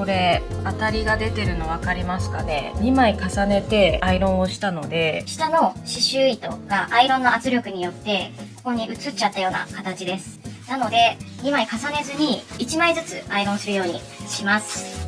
これ当たりが出てるの分かりますかね。2枚重ねてアイロンをしたので、下の刺繍糸がアイロンの圧力によってここに移っちゃったような形です。なので2枚重ねずに1枚ずつアイロンするようにします。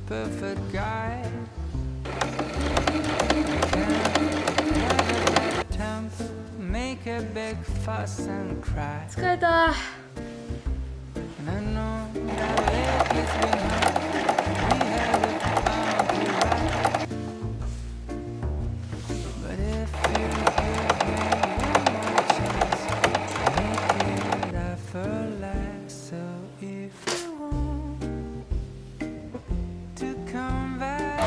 Perfect guy. Temper, make a big fuss and cry. 疲れた。 And I know that lately it's been hard. We have it bound to right. But if you give me one more chance, make it effortless. So if you want to come back,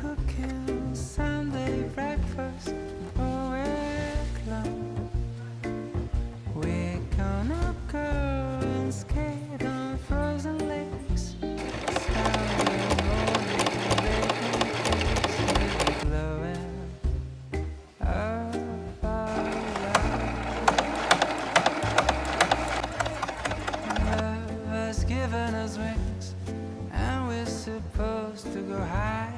cooking Sunday breakfast all week long. We're gonna go and skate on frozen lakes, Sunday morning baking glowing of our love has given us wings, and we're supposed to go high.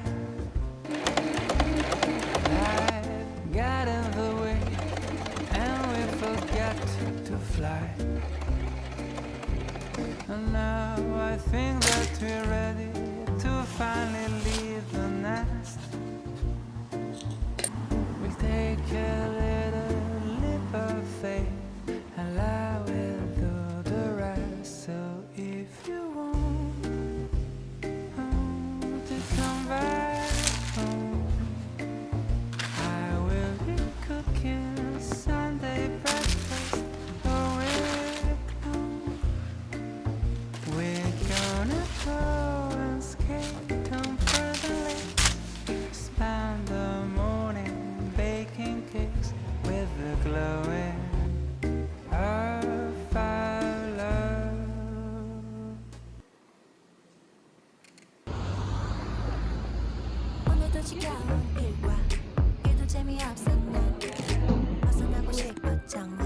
Life got in the way, and we forget to fly. And now I think that we're ready to finally leave the nest. We'll take a little leap of faith, and I will do the rest. So if you want to come back home, I will be cooking Sunday breakfast all week long. We're gonna go and skate on 지겨운 일과 일도 재미없어 난 벗어나고 싶어 정말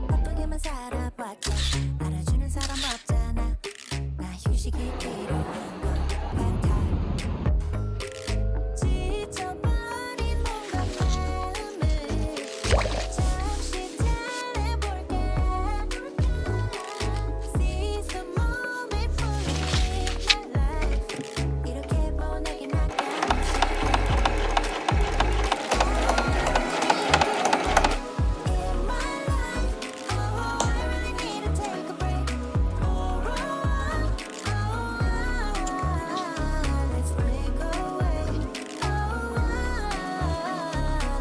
바쁘게만 살아봤자 알아주는 사람 없잖아 나 휴식이 필요한 것 같아 지쳐버린 뭔가 마음을 잠시 달래볼게 See some moment for me my life 이렇게 보내긴 아까운지 In my life oh I really need to take a break let's break away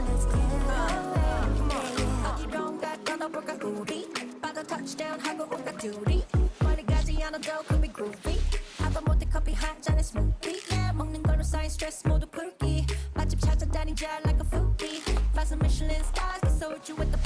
let's get away 어디론가 떠나볼까 우리 바다 touchdown 하고 올까 둘이 멀리 가지 않아도 could be groovy 하다 못해 커피 한 잔에 smoothie yeah 먹는 걸로 쌓인 스트레스 모두 풀기 맛집 찾아다니자 like a foodie Find some Michelin stars, consult you with the